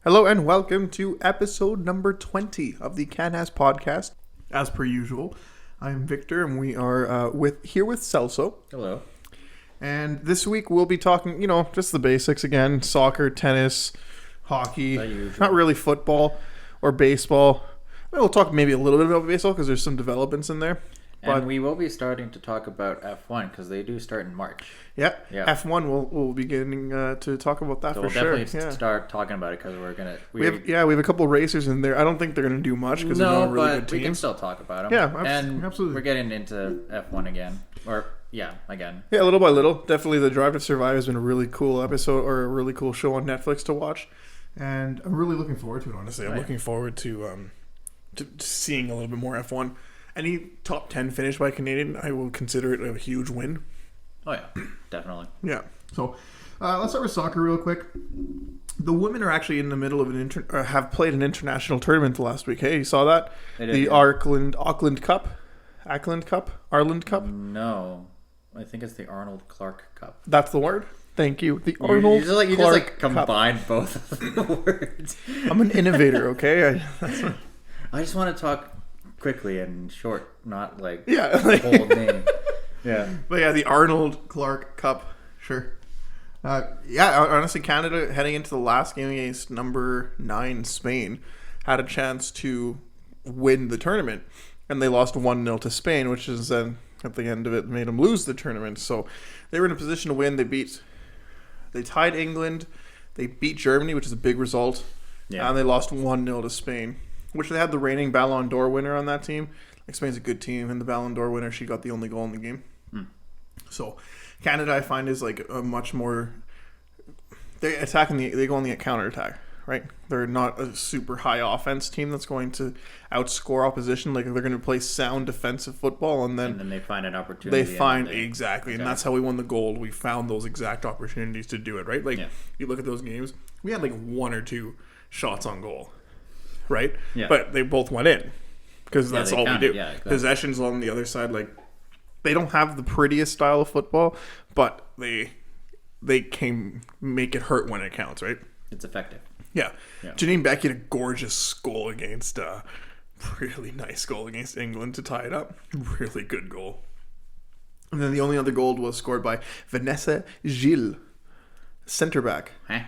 Hello and welcome to episode number 20 of the CANAS podcast. As per usual, I'm Victor and we are here with Celso. Hello. And this week we'll be talking, just the basics again. Soccer, tennis, hockey, not really football or baseball. We'll talk maybe a little bit about baseball because there's some developments in there. And we will be starting to talk about F1 because they do start in March. Yeah. F1 we'll be getting to talk about that so for sure. We'll definitely start talking about it because we have a couple racers in there. I don't think they're going to do much because they're not a really good team. We can still talk about them. Yeah, absolutely. We're getting into F1 again. Again. Yeah, little by little. Definitely the Drive to Survive has been a really cool episode or a really cool show on Netflix to watch. And I'm really looking forward to it, honestly. I'm looking forward to seeing a little bit more F1. Any top 10 finish by a Canadian, I will consider it a huge win. Oh, yeah. Definitely. Yeah. So, let's start with soccer real quick. The women are actually in the middle of have played an international tournament last week. Hey, you saw that? The Auckland Cup? Ireland Cup? No. I think it's the Arnold Clark Cup. That's the word? Thank you. The Arnold Clark You just combined both of the words. I'm an innovator, okay? I just want to talk quickly and short, not the whole name. Yeah. But the Arnold Clark Cup, sure. Honestly, Canada heading into the last game against number 9 Spain had a chance to win the tournament, and they lost 1-0 to Spain, which is then at the end of it made them lose the tournament. So they were in a position to win. They tied England, they beat Germany, which is a big result, and they lost 1-0 to Spain, which they had the reigning Ballon d'Or winner on that team. Spain's a good team, and the Ballon d'Or winner, she got the only goal in the game. So Canada, I find, is like a much more... They go on the counterattack, right? They're not a super high offense team that's going to outscore opposition. Like, they're going to play sound defensive football, and then they find an opportunity. Exactly, and that's how we won the gold. We found those exact opportunities to do it, right? You look at those games, we had 1 or 2 shots on goal, right? Yeah. But they both went in because that's all we do. Yeah, exactly. Possessions on the other side, they don't have the prettiest style of football, but they can make it hurt when it counts, right? It's effective. Yeah. Janine Beck had a gorgeous goal against really nice goal against England to tie it up. Really good goal. And then the only other goal was scored by Vanessa Gilles, center back. Huh?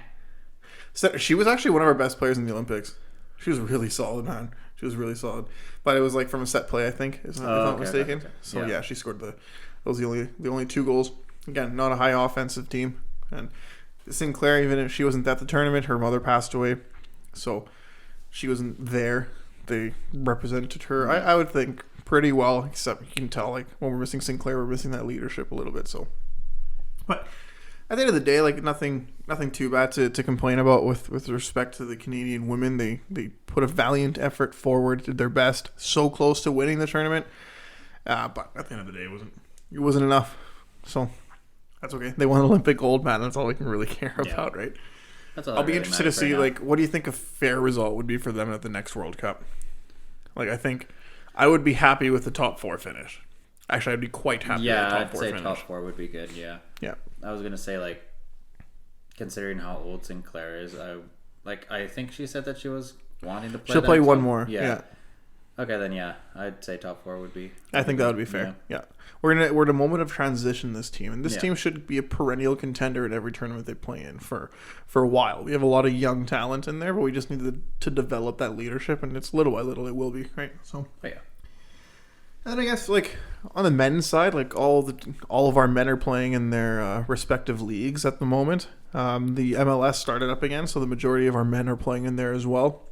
She was actually one of our best players in the Olympics. She was really solid, man. She was really solid. But it was from a set play, I think, if I'm not mistaken. Okay. So she scored those the only 2 goals. Again, not a high offensive team. And Sinclair, even if she wasn't at the tournament, her mother passed away. So she wasn't there. They represented her, I would think, pretty well, except you can tell when we're missing Sinclair, we're missing that leadership a little bit. So, but at the end of the day, nothing too bad to complain about with respect to the Canadian women. They put a valiant effort forward, did their best, so close to winning the tournament. But at the end of the day, it wasn't enough. So that's okay. They won Olympic gold, man. That's all we can really care about, right? That's all I'll be interested to see what do you think a fair result would be for them at the next World Cup? I think I would be happy with the top 4 finish. Actually, I'd be quite happy with the top 4 finish. Yeah, I'd say top 4 would be good, yeah. Yeah. I was going to say, considering how old Sinclair is, I think she said that she was wanting to play. She'll play one more. Yeah. Okay, then I'd say top 4 would be. I think that would be fair. Yeah. We're in a moment of transition, this team, and this team should be a perennial contender at every tournament they play in for a while. We have a lot of young talent in there, but we just need to develop that leadership, and it's little by little it will be, right? So. Oh, yeah. And I guess on the men's side, all of our men are playing in their respective leagues at the moment. The MLS started up again, so the majority of our men are playing in there as well.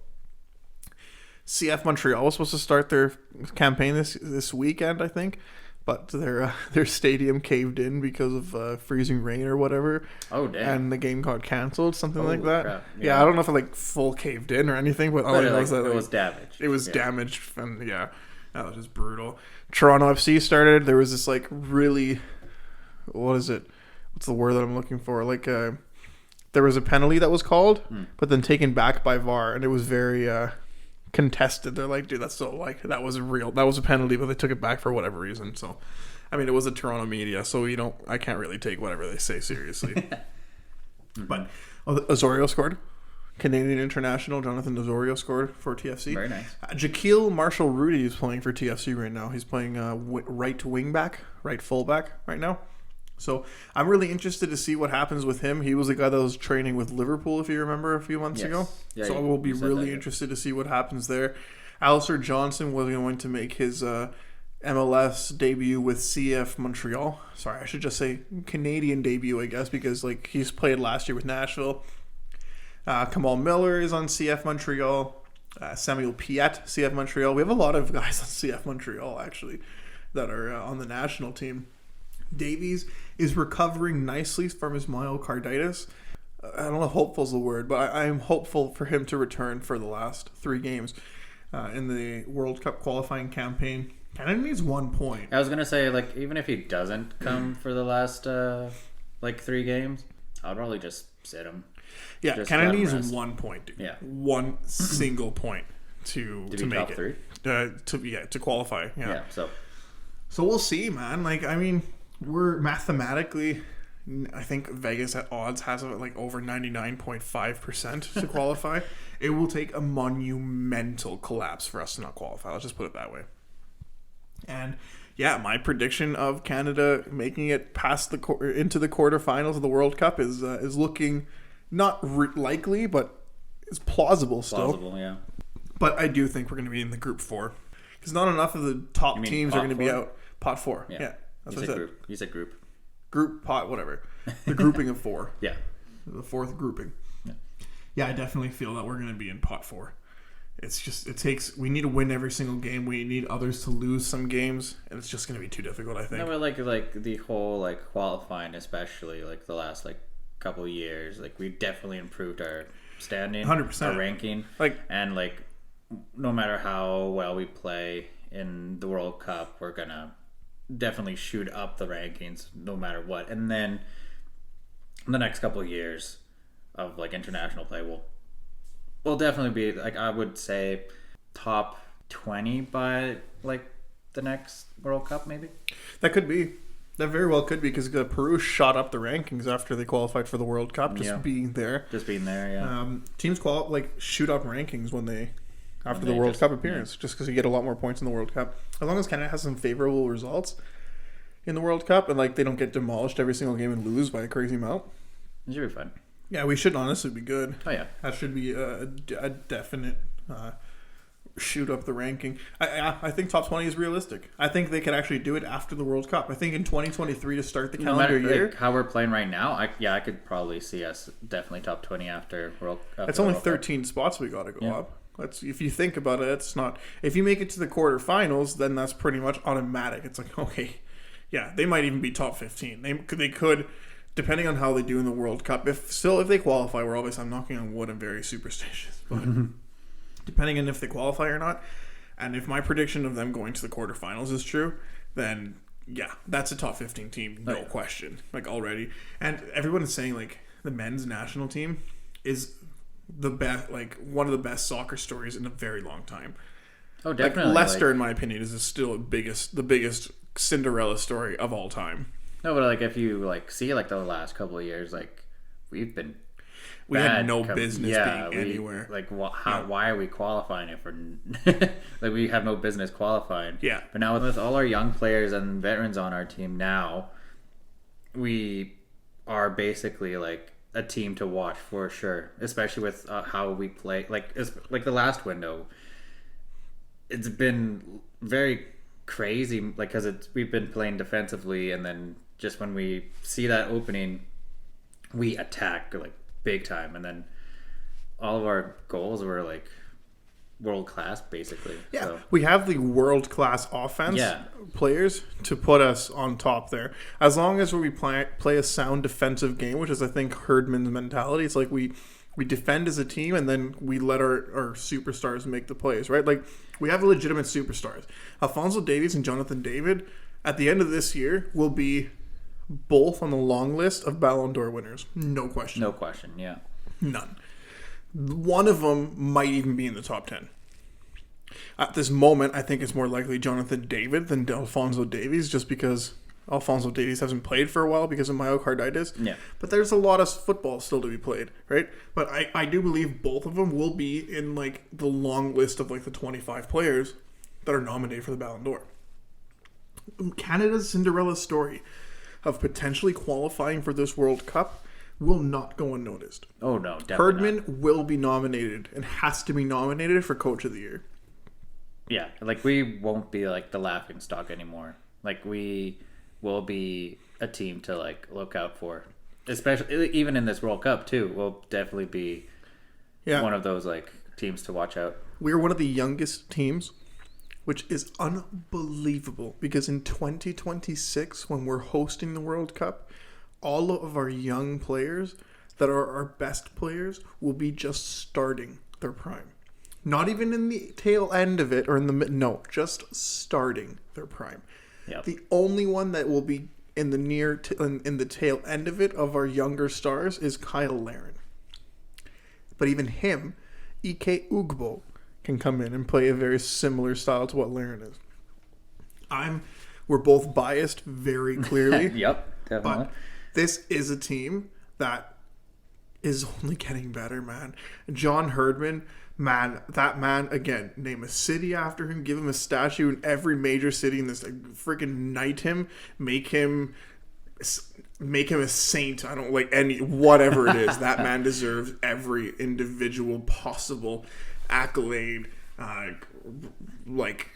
CF Montreal was supposed to start their campaign this weekend, I think, but their stadium caved in because of freezing rain or whatever. Oh, damn! And the game got canceled, something like that. Crap. Yeah, I don't know if it full caved in or anything, but all I know is that it was damaged. It was damaged, and that was just brutal. Toronto FC started. There was this really, what is it? What's the word that I'm looking for? There was a penalty that was called, but then taken back by VAR, and it was very contested. They're like, dude, that's so that was a penalty, but they took it back for whatever reason. So, I mean, it was a Toronto media, so I can't really take whatever they say seriously. But Osorio scored. Canadian international Jonathan Osorio scored for TFC. Very nice. Jaquil Marshall-Rudy is playing for TFC right now. He's playing right wing back, right fullback right now. So I'm really interested to see what happens with him. He was a guy that was training with Liverpool, if you remember, a few months ago. Yeah, so I will be really interested to see what happens there. Alistair Johnson was going to make his MLS debut with CF Montreal. Sorry, I should just say Canadian debut, I guess, because like he's played last year with Nashville. Kamal Miller is on CF Montreal. Samuel Piette, CF Montreal. We have a lot of guys on CF Montreal, actually, that are on the national team. Davies is recovering nicely from his myocarditis. I don't know if hopeful is the word, but I'm hopeful for him to return for the last 3 games in the World Cup qualifying campaign. Canada needs 1 point. I was going to say, like, even if he doesn't come for the last, 3 games, I'll probably just sit him. Yeah, just Canada needs 1 point, dude. Yeah. 1 single point to make top it. 3? To qualify. Yeah. So we'll see, man. Like, I mean, we're mathematically, I think Vegas at odds has it like over 99.5% to qualify. It will take a monumental collapse for us to not qualify. Let's just put it that way. And yeah, my prediction of Canada making it past into the quarterfinals of the World Cup is looking not likely, but it's plausible still. Plausible, yeah. But I do think we're going to be in the Group 4 because not enough of the top teams are going to be out. Pot 4, yeah. That's what I said. Group. You said group. Group, pot, whatever. The grouping of 4. Yeah. The 4th grouping. Yeah, I definitely feel that we're going to be in pot 4. It's just, we need to win every single game. We need others to lose some games, and it's just going to be too difficult, I think. No, but like the whole, like, qualifying, especially, like, the last, like, couple of years, like, we definitely improved our standing, 100%. Our ranking. And, like, no matter how well we play in the World Cup, we're going to definitely shoot up the rankings no matter what. And then the next couple of years of like international play will definitely be, like, I would say top 20 by like the next World Cup, maybe. That very well could be, because Peru shot up the rankings after they qualified for the World Cup, being there, yeah. Teams shoot up rankings when they after the World Cup appearance, just because you get a lot more points in the World Cup. As long as Canada has some favorable results in the World Cup and like they don't get demolished every single game and lose by a crazy amount, it should be fun. Yeah, we should honestly be good. Oh yeah, that should be a definite shoot up the ranking. I think top 20 is realistic. I think they could actually do it after the World Cup. I think in 2023 to start the calendar year. Like how we're playing right now, I could probably see us definitely top 20 after World Cup. It's only 13 spots we got to go up. If you think about it, it's not. If you make it to the quarterfinals, then that's pretty much automatic. It's like, okay, yeah, they might even be top 15. They could, depending on how they do in the World Cup. If they qualify, I'm knocking on wood. I'm very superstitious, but depending on if they qualify or not, and if my prediction of them going to the quarterfinals is true, then yeah, that's a top 15 team, no question. Like already, and everyone is saying like the men's national team is the best, like one of the best soccer stories in a very long time. Oh, definitely. Like, Leicester, in my opinion, is still the biggest Cinderella story of all time. No, but like if you like see like the last couple of years, like we had no business being anywhere. Like why are we qualifying if we're like we have no business qualifying? Yeah. But now with all our young players and veterans on our team now, we are basically like a team to watch for sure, especially with how we play. Like the last window, it's been very crazy. Like because we've been playing defensively, and then just when we see that opening, we attack like big time, and then all of our goals were like world class, basically. Yeah, so we have the world class offense players to put us on top there. As long as we play a sound defensive game, which is I think Herdman's mentality. It's like we defend as a team, and then we let our superstars make the plays, right? Like we have legitimate superstars. Alphonso Davies and Jonathan David at the end of this year will be both on the long list of Ballon d'Or winners. No question. No question, yeah. None. One of them might even be in the top 10. At this moment, I think it's more likely Jonathan David than Alphonso Davies, just because Alphonso Davies hasn't played for a while because of myocarditis. Yeah. But there's a lot of football still to be played, right? But I do believe both of them will be in like the long list of like the 25 players that are nominated for the Ballon d'Or. Canada's Cinderella story of potentially qualifying for this World Cup will not go unnoticed. Oh, no, definitely Herdman not. will be nominated and has to be nominated for Coach of the Year. Yeah, like we won't be like the laughing stock anymore. Like we will be a team to like look out for. Especially even in this World Cup too. We'll definitely be one of those like teams to watch out. We're one of the youngest teams, which is unbelievable because in 2026 when we're hosting the World Cup, all of our young players that are our best players will be just starting their prime. Not even in the tail end of it or in the no, just starting their prime. Yep. The only one that will be in the in the tail end of it of our younger stars is Kyle Larin. But even him, Ike Ugbo, can come in and play a very similar style to what Larin is. We're both biased very clearly. Yep, definitely. But this is a team that is only getting better, man. John Herdman, man, that man, again, name a city after him, give him a statue in every major city in this, like, freaking knight him, make him a saint. I don't like whatever it is. That man deserves every individual possible accolade, like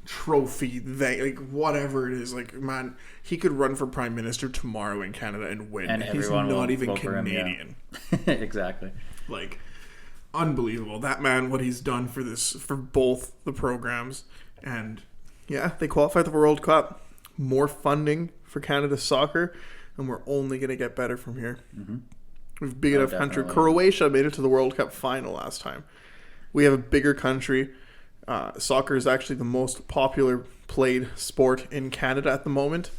trophy, like whatever it is. Like, man, he could run for prime minister tomorrow in Canada and win. And he's not even Canadian. Him, yeah. Exactly. Like, unbelievable. That man, what he's done for both the programs. And yeah, they qualified for the World Cup. More funding for Canada soccer, and we're only going to get better from here. Mm-hmm. We've a big enough country. Croatia made it to the World Cup final last time. We have a bigger country. Soccer is actually the most popular played sport in Canada at the moment.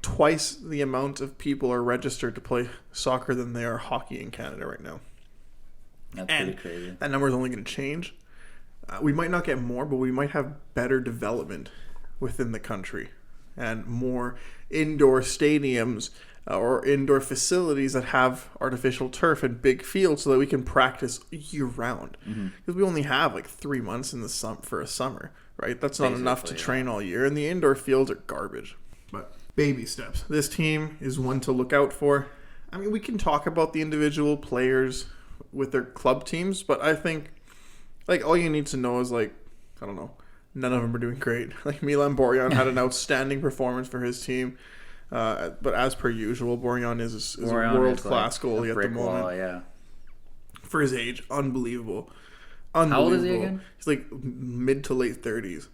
Twice the amount of people are registered to play soccer than they are hockey in Canada right now. That's pretty crazy. That number is only going to change. We might not get more, but we might have better development within the country and more indoor stadiums or indoor facilities that have artificial turf and big fields so that we can practice year round. Because we only have like 3 months in the for a summer, right? That's not enough to train all year, and the indoor fields are garbage. But baby steps. This team is one to look out for. I mean, we can talk about the individual players with their club teams, but I think like all you need to know is like, I don't know, none of them are doing great. Like Milan Borjan had an outstanding performance for his team. But as per usual, Borjan is a world-class goalie at the moment. For his age, unbelievable. How old is he again? He's like mid to late 30s.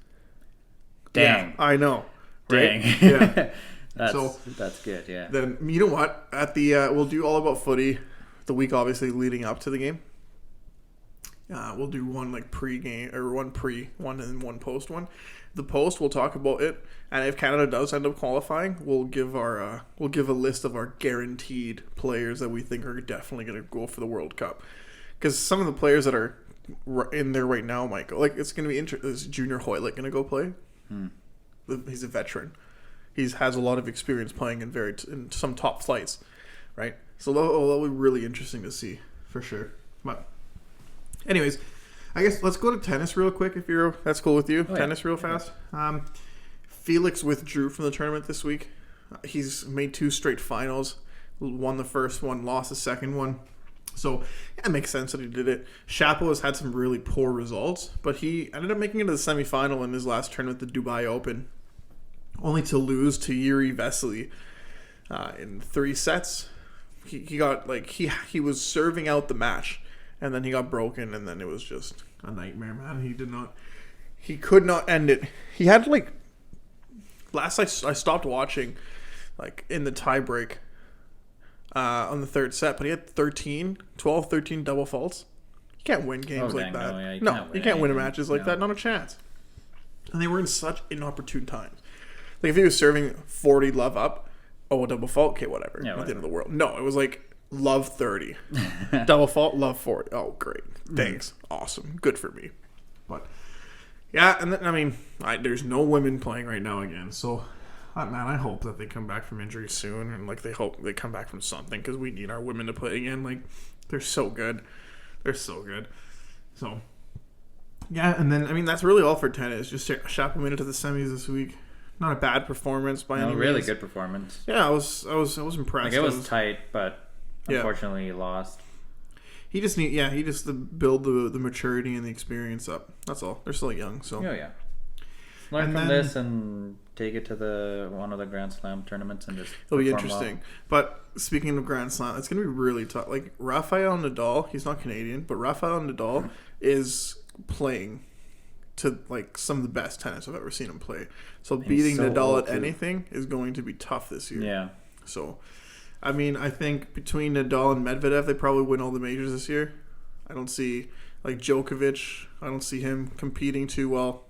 Dang. Yeah, I know. Right? Dang. Yeah. That's good, yeah. Then, you know what? At the we'll do all about footy the week, obviously, leading up to the game. We'll do one like pre-game, or one and then one post one. The post, we'll talk about it, and if Canada does end up qualifying, we'll give a list of our guaranteed players that we think are definitely going to go for the World Cup. Because some of the players that are in there right now might go. Like, it's going to be interesting. Is Junior Hoylett going to go play? He's a veteran. He has a lot of experience playing in some top flights, right? So that'll be really interesting to see for sure. But anyways, I guess let's go to tennis real quick if that's cool with you. Tennis real fast. Felix withdrew from the tournament this week. He's made 2 straight finals. Won the first one, lost the second one. So yeah, it makes sense that he did it. Shapo has had some really poor results, but he ended up making it to the semifinal in his last tournament, the Dubai Open, only to lose to Yuri Vesely in 3 sets. He got he was serving out the match, and then he got broken, and then it was just a nightmare, man. He could not end it. He had last I stopped watching, in the tie break on the 3rd set, but he had 12, 13 double faults. You can't win games like that. You can't win matches like that. Not a chance. And they were in such inopportune times. Like if he was serving 40 love up, a double fault, okay, whatever. At the end of the world. No, it was love 30. Double fault, love 40. Oh, great. Thanks. Awesome. Good for me. But, yeah, and then, there's no women playing right now again. So, Man, I hope that they come back from injury soon, and like they hope they come back from something because we need our women to play again. Like they're so good, So yeah, and then I mean that's really all for tennis. Just Shapo made it to the semis this week. Not a bad performance by any means. Really good performance. Yeah, I was impressed. Like it was tight, but unfortunately he lost. He just to build the maturity and the experience up. That's all. They're still young, so learn from this and take it to one of the Grand Slam tournaments and just. It'll be interesting. Well. But speaking of Grand Slam, it's gonna be really tough. Like Rafael Nadal, he's not Canadian, but Rafael Nadal is playing to like some of the best tennis I've ever seen him play. So beating Nadal at anything is going to be tough this year. Yeah. So, I mean, I think between Nadal and Medvedev, they probably win all the majors this year. I don't see like Djokovic. I don't see him competing too well.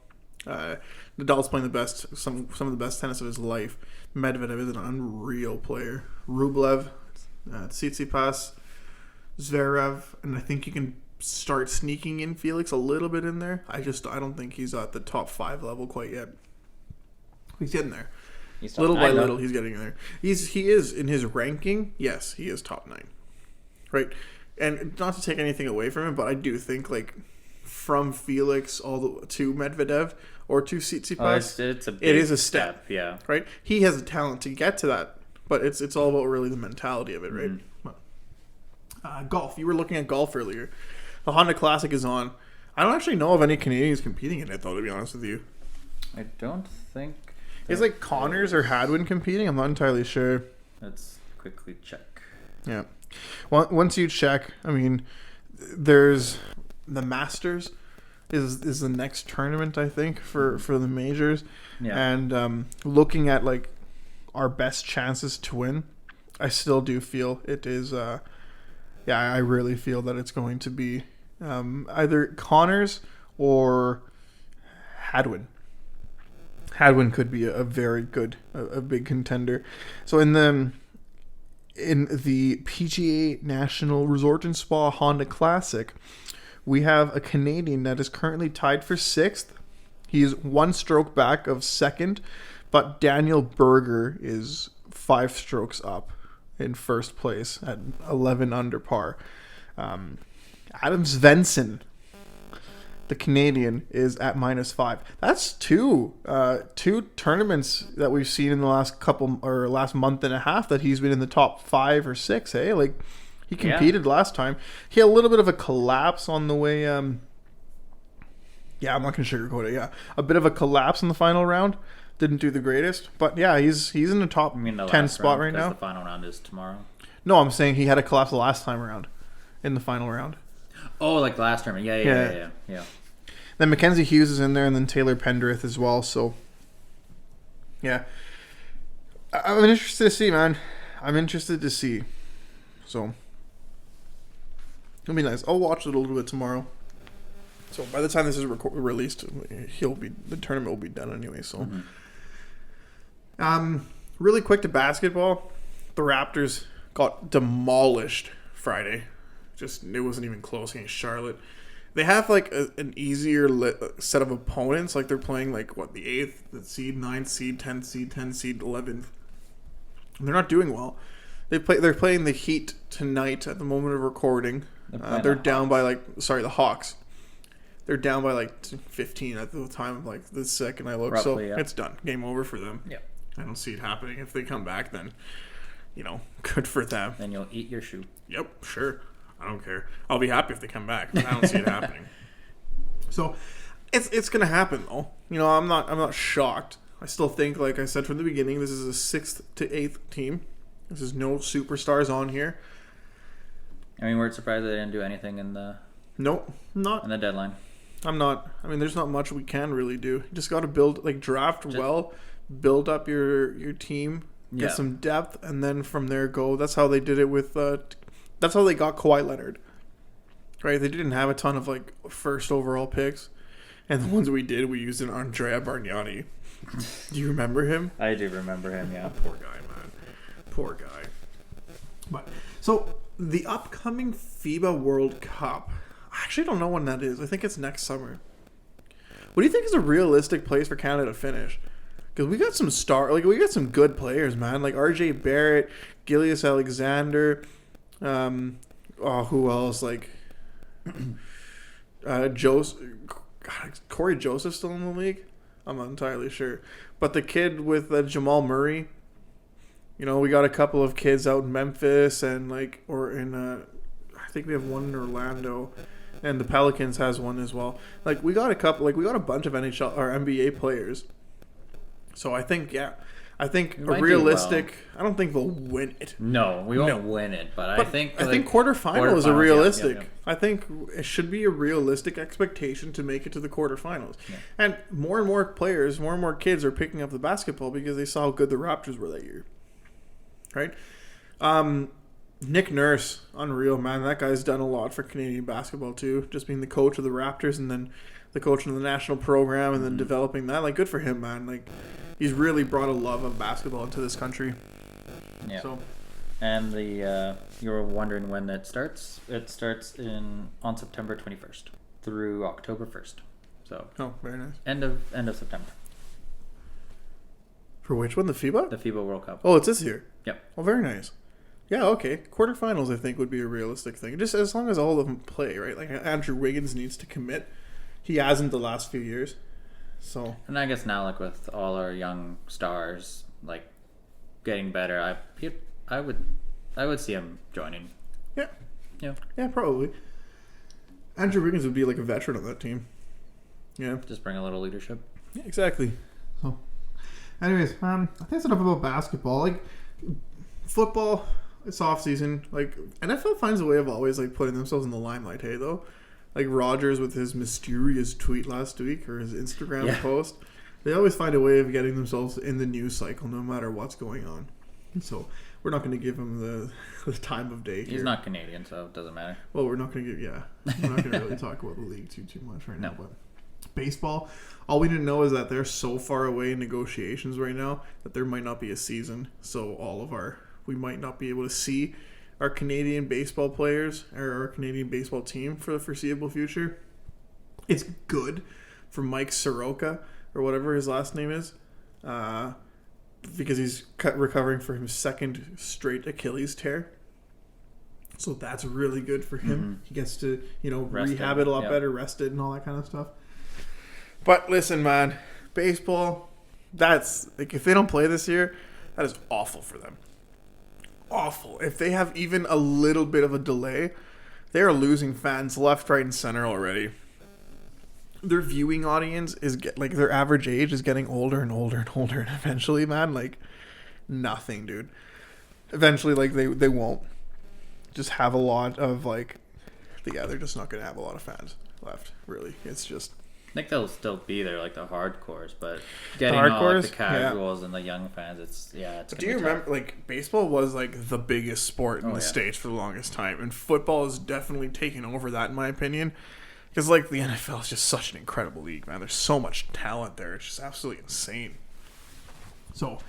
Nadal's playing some of the best tennis of his life. Medvedev is an unreal player. Rublev, Tsitsipas, Zverev, and I think you can start sneaking in Felix a little bit in there. I don't think he's at the top 5 level quite yet. He's getting there. Little by little, he's getting there. He is in his ranking. Yes, he is top 9, right? And not to take anything away from him, but I do think like from Felix to Medvedev or to Tsitsipas, it is a step. Yeah, right. He has the talent to get to that, but it's all about really the mentality of it, right? Golf. You were looking at golf earlier. The Honda Classic is on. I don't actually know of any Canadians competing in it, though, to be honest with you. I don't think. Is like Connors or Hadwin competing? I'm not entirely sure. Let's quickly check. Yeah. Well, once you check, I mean, there's the Masters is the next tournament, I think, for the majors. Yeah. And looking at like our best chances to win, I still do feel it is. I really feel that it's going to be either Connors or Hadwin. Hadwin could be a very good, a big contender. So in the PGA National Resort and Spa Honda Classic, we have a Canadian that is currently tied for 6th. He is 1 stroke back of 2nd, but Daniel Berger is 5 strokes up in 1st place at 11 under par. Adam Svensson, the Canadian, is at -5. That's two tournaments that we've seen in the last month and a half that he's been in the top 5 or 6. Hey, like he competed last time. He had a little bit of a collapse on the way. I'm not gonna sugarcoat it. Yeah, a bit of a collapse in the final round. Didn't do the greatest, but yeah, he's in the top 10 spot right now. The final round is tomorrow. No, I'm saying he had a collapse the last time around, in the final round. Oh, like the last tournament. Yeah. Then Mackenzie Hughes is in there, and then Taylor Pendrith as well. So, yeah, I'm interested to see, man. I'm interested to see. So, it'll be nice. I'll watch it a little bit tomorrow. So by the time this is released, the tournament will be done anyway. So, really quick to basketball. The Raptors got demolished Friday. It wasn't even close against Charlotte. They have like an easier set of opponents. Like they're playing like the 8th, the seed, 9th seed, 10th seed, 10th seed, 11th. They're not doing well. They're playing the Heat tonight at the moment of recording. They're down by the Hawks. They're down by 15 at the time of the second I look. Roughly, so it's done. Game over for them. Yeah. I don't see it happening. If they come back, then good for them. Then you'll eat your shoe. Yep, sure. I don't care. I'll be happy if they come back. But I don't see it happening. So it's gonna happen though. I'm not shocked. I still think, like I said from the beginning, this is a 6th to 8th team. This is no superstars on here. I mean, we're surprised they didn't do anything in the. Nope, not in the deadline. I'm not. I mean, there's not much we can really do. You just got to build, draft well, build up your team, get some depth, and then from there go. That's how they did it with. That's how they got Kawhi Leonard. Right? They didn't have a ton of first overall picks, and the ones we did, we used an Andrea Bargnani. Do you remember him? I do remember him. Yeah. Poor guy, man. Poor guy. But so the upcoming FIBA World Cup. I actually don't know when that is. I think it's next summer. What do you think is a realistic place for Canada to finish? Because we got we got some good players, man. Like RJ Barrett, Gilius Alexander, who else? Like, Corey Joseph's still in the league? I'm not entirely sure. But the kid with Jamal Murray, we got a couple of kids out in Memphis and I think we have one in Orlando, and the Pelicans has one as well. Like, we got a bunch of NHL or NBA players. So I think a realistic. I don't think they'll win it. No, we won't win it, but I think quarterfinals is a realistic. Yeah. I think it should be a realistic expectation to make it to the quarterfinals. Yeah. And more players, more and more kids are picking up the basketball because they saw how good the Raptors were that year. Right? Nick Nurse, unreal, man. That guy's done a lot for Canadian basketball too. Just being the coach of the Raptors and then the coach of the national program and then developing that. Like, good for him, man. Like, he's really brought a love of basketball into this country. Yeah. So, and you were wondering when it starts. It starts on September 21st through October 1st. So. Oh, very nice. End of September. For which one? The FIBA? The FIBA World Cup. Oh, it's this year. Yep. Oh, very nice. Yeah, okay. Quarterfinals, I think, would be a realistic thing. Just as long as all of them play, right? Like, Andrew Wiggins needs to commit. He hasn't the last few years. So. And I guess now, like, with all our young stars, like, getting better, I would see him joining. Yeah. Yeah. Yeah, probably. Andrew Wiggins would be like a veteran on that team. Yeah. Just bring a little leadership. Yeah, exactly. So, anyways, I think that's enough about basketball. Like, football, it's off season. Like, NFL finds a way of always like putting themselves in the limelight. Hey, though, like Rodgers with his mysterious tweet last week or his Instagram post, they always find a way of getting themselves in the news cycle, no matter what's going on. So we're not going to give him the time of day. He's not Canadian, so it doesn't matter. Well, we're not going to we're not going to really talk about the league too much right now. But baseball, all we didn't know is that they're so far away in negotiations right now that there might not be a season. So we might not be able to see our Canadian baseball players or our Canadian baseball team for the foreseeable future. It's good for Mike Soroka or whatever his last name is, because he's recovering from his second straight Achilles tear. So that's really good for him. Mm-hmm. He gets to, rehab it a lot better, rest it and all that kind of stuff. But listen, man, baseball, that's, like, if they don't play this year, that is awful for them. Awful. If they have even a little bit of a delay, they are losing fans left, right, and center already. Their viewing audience is their average age is getting older and older and older, and eventually, man, like, nothing, dude. Eventually, like, they won't just have a lot of, like, they're just not going to have a lot of fans left, really. It's just... I think they'll still be there, like the hardcores, but getting all like, the casuals and the young fans, it's do you remember, like, baseball was like the biggest sport in the States for the longest time, and football is definitely taking over that, in my opinion, because like the NFL is just such an incredible league, man. There's so much talent there; it's just absolutely insane. So,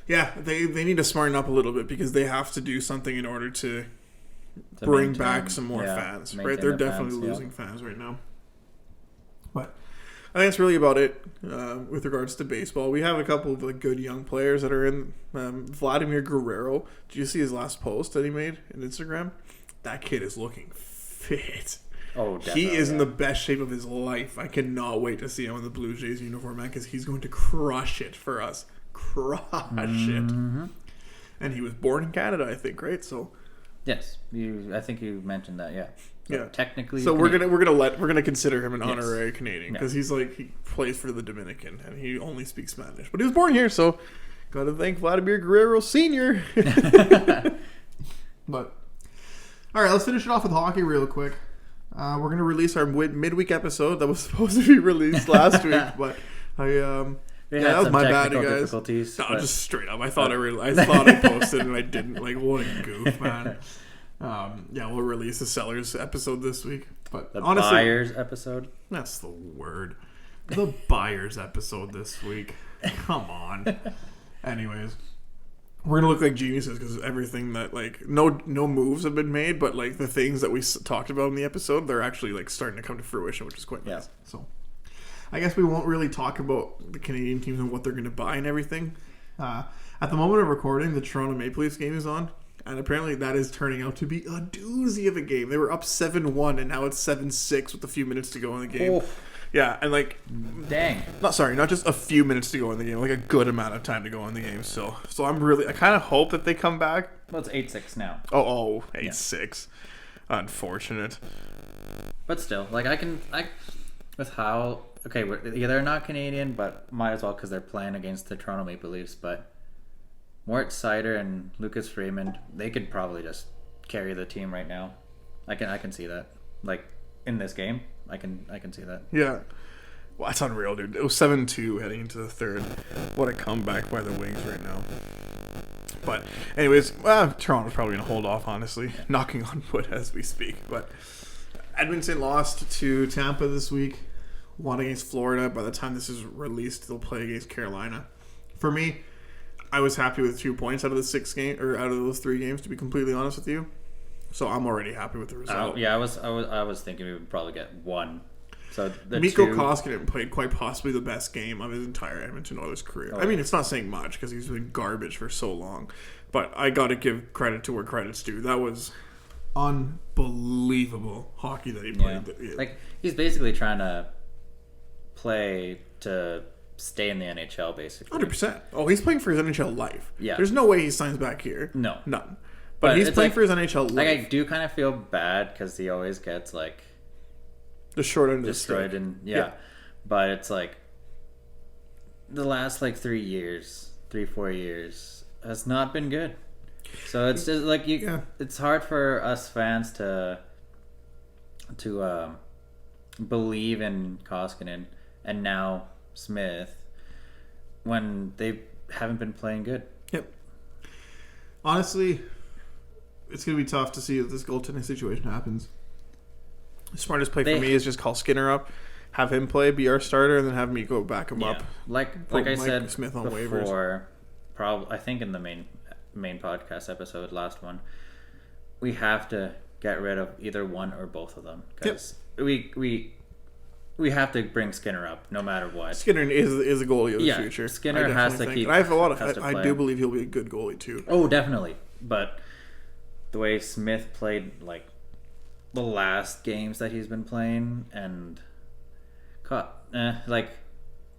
yeah, they need to smarten up a little bit because they have to do something in order to bring back some more fans. Right? They're definitely losing fans right now. But I think that's really about it with regards to baseball. We have a couple of like good young players that are in. Vladimir Guerrero. Did you see his last post that he made on Instagram? That kid is looking fit. Oh, definitely. He is in the best shape of his life. I cannot wait to see him in the Blue Jays uniform, man, because he's going to crush it for us. Crush it. And he was born in Canada, I think, right? So. Yes, I think you mentioned that. Yeah. So technically, so we're gonna consider him an honorary Canadian because he plays for the Dominican and he only speaks Spanish, but he was born here, so gotta thank Vladimir Guerrero Sr. But all right, let's finish it off with hockey real quick. We're gonna release our midweek episode that was supposed to be released last week, but that was my bad, you guys. No, just straight up. I thought I posted and I didn't. Like, what a goof, man. We'll release the Sellers episode this week. But the honestly, Buyers episode? That's the word. The Buyers episode this week. Come on. Anyways, we're going to look like geniuses because everything that, like, no moves have been made, but, like, the things that we talked about in the episode, they're actually, like, starting to come to fruition, which is quite nice. So, I guess we won't really talk about the Canadian teams and what they're going to buy and everything. At the moment of recording, the Toronto Maple Leafs game is on, and apparently that is turning out to be a doozy of a game. They were up 7-1, and now it's 7-6 with a few minutes to go in the game. Oh. Yeah, and like... Dang. Not just a few minutes to go in the game, like a good amount of time to go in the game. So I kind of hope that they come back. Well, it's 8-6 now. 8-6. Yeah. Unfortunate. But still, like with how... Okay, they're not Canadian, but might as well because they're playing against the Toronto Maple Leafs. But Mort Seider and Lucas Freeman, they could probably just carry the team right now. I can see that. Like in this game, I can see that. Yeah. Well, that's unreal, dude. It was 7-2 heading into the third. What a comeback by the Wings right now. But anyways, Toronto's probably gonna hold off. Honestly, knocking on wood as we speak. But Edmonton lost to Tampa this week. Won against Florida. By the time this is released, they'll play against Carolina. For me, I was happy with 2 points out of the 6 game or out of those 3 games. To be completely honest with you, so I'm already happy with the result. I was thinking we would probably get 1. So Mikko Koskinen played quite possibly the best game of his entire Edmonton Oilers career. I mean, it's not saying much because he's been garbage for so long, but I got to give credit to where credit's due. That was unbelievable hockey that he played. Yeah. Like he's basically trying to play to stay in the NHL, basically. 100%. Oh, he's playing for his NHL life. Yeah. There's no way he signs back here. No. None. But he's playing for his NHL life. Like, I do kind of feel bad because he always gets, like... the short end of the destroyed stick. And yeah. But it's like... the last, like, 4 years has not been good. So it's just, like, it's hard for us fans to believe in Koskinen and now Smith when they haven't been playing good. Yep. Honestly, it's going to be tough to see if this goaltending situation happens. The smartest play for me is just call Skinner up, have him play, be our starter, and then have Mikko back him up. Like I said Smith on before, I think in the main podcast episode, last one, we have to get rid of either one or both of them because we have to bring Skinner up no matter what. Skinner is a goalie of the future. Skinner has to keep. And I have I do believe he'll be a good goalie too. Oh, definitely. But the way Smith played, like the last games that he's been playing, and like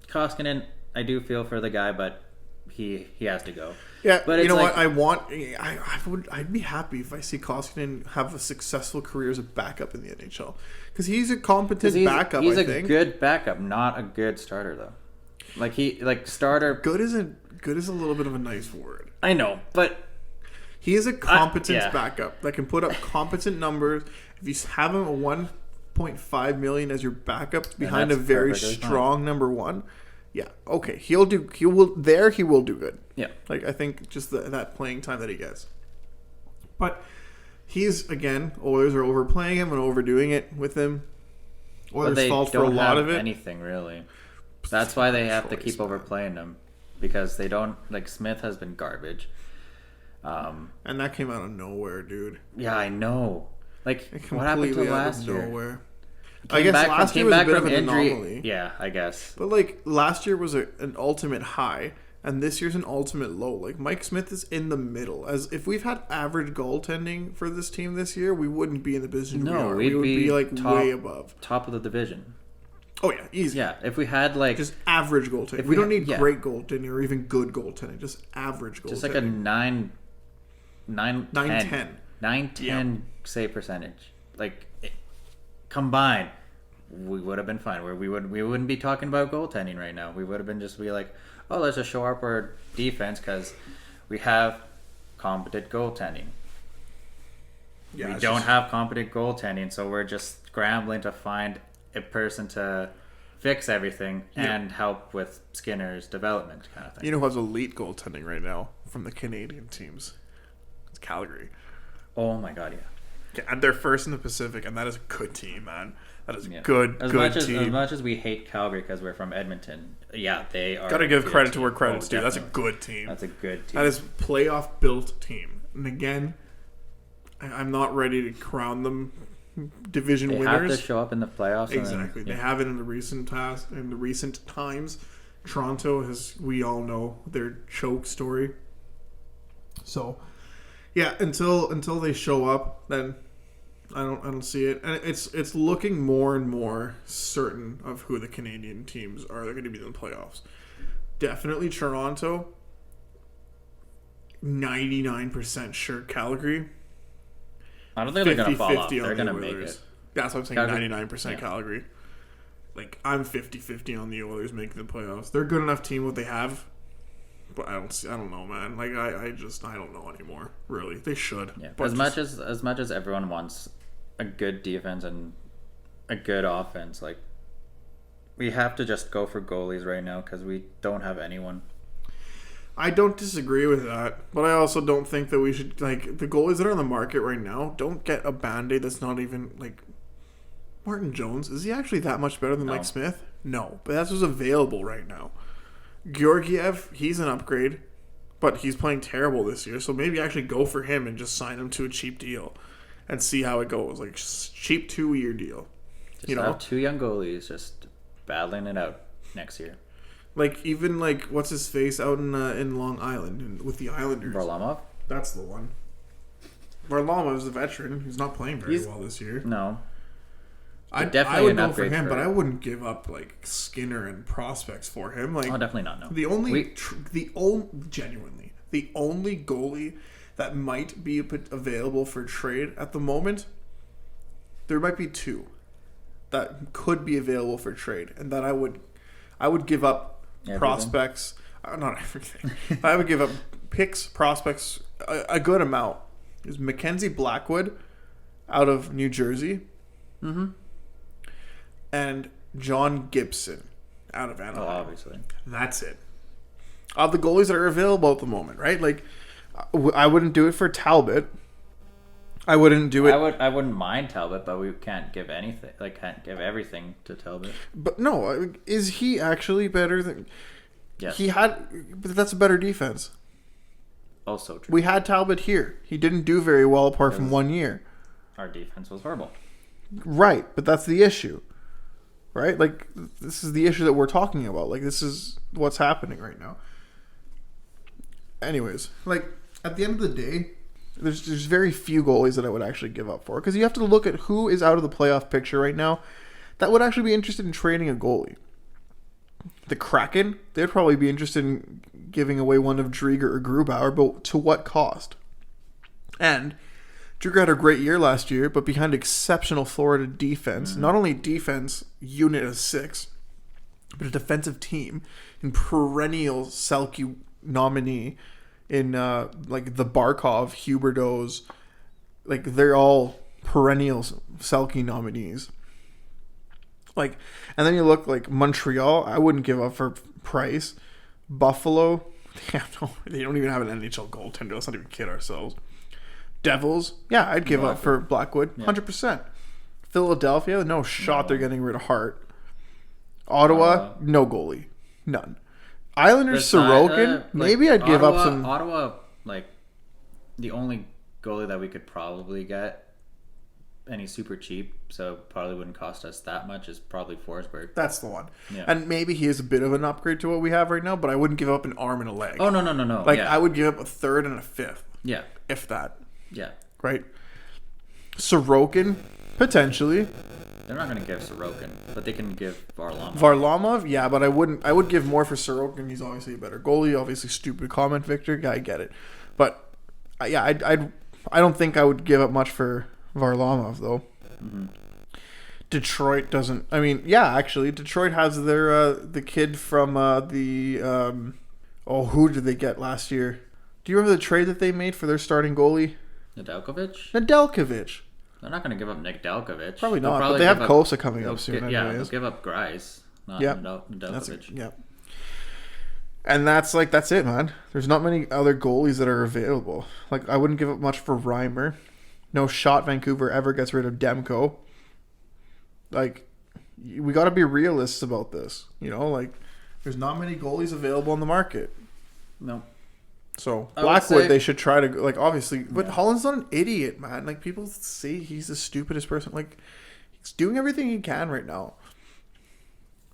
Koskinen, I do feel for the guy, but he has to go. Yeah, but you know what? I'd be happy if I see Koskinen have a successful career as a backup in the NHL because he's a competent backup. He's a good backup, not a good starter though. Starter. Good is a little bit of a nice word. I know, but he is a competent backup that can put up competent numbers. If you have him at $1.5 million as your backup behind a very strong number one. Yeah, okay. He will do good. Yeah. Like, I think just that playing time that he gets. But he's, again, Oilers are overplaying him and overdoing it with him. Oilers' fault for a lot of it. Anything, really. That's why they have to keep overplaying him. Because they don't, like, Smith has been garbage. And that came out of nowhere, dude. Yeah, I know. Like, what happened to last year? Nowhere. I guess last year was a bit of an anomaly. Yeah, I guess. But, like, last year was an ultimate high, and this year's an ultimate low. Like, Mike Smith is in the middle. As if we've had average goaltending for this team this year, we wouldn't be in the position we are. We would be like, way above. Top of the division. Oh, yeah, easy. Yeah, if we had, like... just average goaltending. We don't need great goaltending or even good goaltending. Just average goaltending. Just like a 9-10 save percentage. Like... combined, we would have been fine. We wouldn't be talking about goaltending right now. We would have been just like, oh, let's just show up our defense because we have competent goaltending. Yeah, we don't have competent goaltending, so we're just scrambling to find a person to fix everything and help with Skinner's development kind of thing. You know who has elite goaltending right now from the Canadian teams? It's Calgary. Oh my god, yeah. And they're first in the Pacific, and that is a good team, man. That is a good team. As much as we hate Calgary because we're from Edmonton, they are. Gotta give credit to where credit's due. That's a good team. That's a good team. That is playoff built team. And again, I'm not ready to crown them division winners. They have to show up in the playoffs. Exactly. They haven't in the recent times. Toronto has, we all know their choke story. So, yeah, until they show up, then I don't see it. And it's looking more and more certain of who the Canadian teams are. They're going to be in the playoffs. Definitely Toronto. 99% sure Calgary. I don't think they're going to fall off. They're going to make it. That's what I'm saying, 99% Calgary. Like, I'm 50-50 on the Oilers making the playoffs. They're a good enough team what they have. But I don't know, man. Like, I don't know anymore. Really. They should. Yeah. As much as everyone wants a good defense and a good offense, like, we have to just go for goalies right now because we don't have anyone. I don't disagree with that, but I also don't think that we should, like, the goalies that are on the market right now, don't get a Band-Aid that's not even, like, Martin Jones. Is he actually that much better than Mike Smith? No, but that's what's available right now. Georgiev, he's an upgrade, but he's playing terrible this year, so maybe actually go for him and just sign him to a cheap deal and see how it goes. Like, cheap 2-year deal. Just have 2 young goalies just battling it out next year. Like, even, like, what's his face out in Long Island with the Islanders? Varlamov? That's the one. Varlamov is a veteran. He's not playing very well this year. No. I would go for him, but I wouldn't give up, like, Skinner and prospects for him. Like, definitely not, no. The only goalie that might be available for trade at the moment, there might be 2 that could be available for trade, and that I would give up prospects, not everything. I would give up picks, prospects, a good amount. Is Mackenzie Blackwood out of New Jersey, and John Gibson out of Anaheim. Obviously, that's it. Of the goalies that are available at the moment, right? Like, I wouldn't do it for Talbot. I wouldn't do it. I wouldn't mind Talbot, but we can't give anything. Like, can't give everything to Talbot. But no, is he actually better than? Yes. But that's a better defense. Also true. We had Talbot here. He didn't do very well apart from 1 year. Our defense was horrible. Right, but that's the issue. Right? Like, this is the issue that we're talking about. Like, this is what's happening right now. Anyways, like, at the end of the day, there's very few goalies that I would actually give up for. Because you have to look at who is out of the playoff picture right now that would actually be interested in trading a goalie. The Kraken, they'd probably be interested in giving away one of Drieger or Grubauer, but to what cost? And Drieger had a great year last year, but behind exceptional Florida defense, not only defense unit of 6, but a defensive team and perennial Selke nominee in like the Barkov, Huberdeau's, like they're all perennial Selke nominees. Like, and then you look like Montreal, I wouldn't give up for Price. Buffalo, they don't even have an NHL goaltender. Let's not even kid ourselves. Devils, yeah, I'd give up for Blackwood, 100%. Philadelphia, no shot they're getting rid of Hart. Ottawa, no goalie, none. Islanders, Sorokin, maybe I'd give up some. Ottawa, like, the only goalie that we could probably get, and he's super cheap, so probably wouldn't cost us that much, is probably Forsberg. That's the one. Yeah. And maybe he is a bit of an upgrade to what we have right now, but I wouldn't give up an arm and a leg. Oh, no. Like, I would give up a third and a fifth. Yeah. If that. Yeah. Right? Sorokin, potentially. They're not going to give Sorokin, but they can give Varlamov. Varlamov, yeah, but I would give more for Sorokin. He's obviously a better goalie. Obviously, stupid comment, Victor. Yeah, I get it. But, yeah, I don't think I would give up much for Varlamov, though. Mm-hmm. Detroit doesn't. I mean, yeah, actually, Detroit has their the kid from who did they get last year? Do you remember the trade that they made for their starting goalie? Nedeljkovic. They're not going to give up Nedeljkovic. Probably not, but they have Kosa coming up soon. They'll give up Greiss, not Nedeljkovic. Yeah. And that's it, man. There's not many other goalies that are available. Like, I wouldn't give up much for Reimer. No shot Vancouver ever gets rid of Demko. Like, we got to be realists about this. You know, like, there's not many goalies available on the market. No. So Blackwood, they should try to like obviously, but Holland's not an idiot, man. Like people say he's the stupidest person. Like he's doing everything he can right now.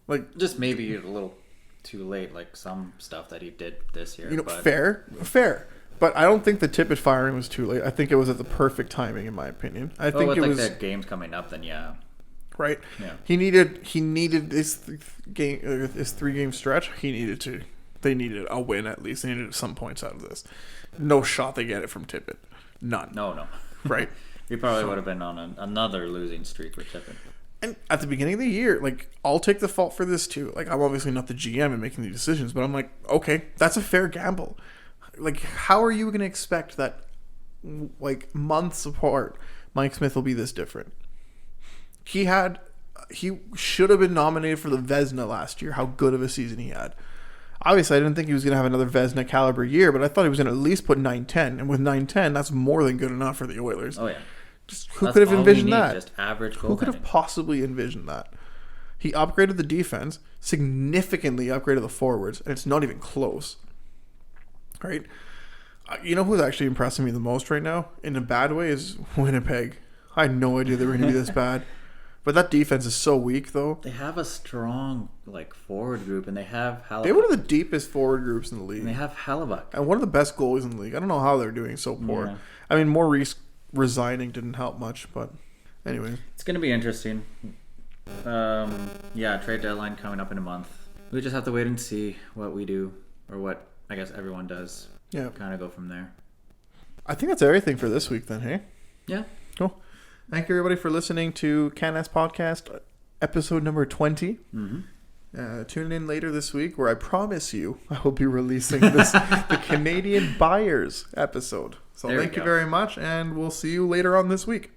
Like just maybe a little too late, like some stuff that he did this year. But fair. But I don't think the Tippett firing was too late. I think it was at the perfect timing, in my opinion. I think it was that game's coming up. Then right. Yeah. He needed this 3-game stretch. They needed a win at least. They needed some points out of this. No shot they get it from Tippett. None. No. Right. We probably would have been on another losing streak with Tippett. And at the beginning of the year, like, I'll take the fault for this too. Like, I'm obviously not the GM and making the decisions, but I'm like, okay, that's a fair gamble. Like, how are you going to expect that, like, months apart, Mike Smith will be this different? He should have been nominated for the Vezina last year, how good of a season he had. Obviously, I didn't think he was going to have another Vezina caliber year, but I thought he was going to at least put 9-10. And with 9-10, that's more than good enough for the Oilers. Oh, yeah. Who could have envisioned that? Just average goaltending. Who could have possibly envisioned that? He upgraded the defense, significantly upgraded the forwards, and it's not even close. Right? You know who's actually impressing me the most right now, in a bad way, is Winnipeg. I had no idea they were going to be this bad. But that defense is so weak, though. They have a strong forward group, and they have Hellebuyck. They have one of the deepest forward groups in the league. And they have Hellebuyck. And one of the best goalies in the league. I don't know how they're doing so poor. Yeah. I mean, Maurice resigning didn't help much, but anyway. It's going to be interesting. Trade deadline coming up in a month. We just have to wait and see what we do, or what I guess everyone does. Yeah. Kind of go from there. I think that's everything for this week then, hey? Yeah. Cool. Thank you, everybody, for listening to CANAS Podcast, episode number 20. Mm-hmm. Tune in later this week, where I promise you I will be releasing the Canadian Buyers episode. So thank you very much, and we'll see you later on this week.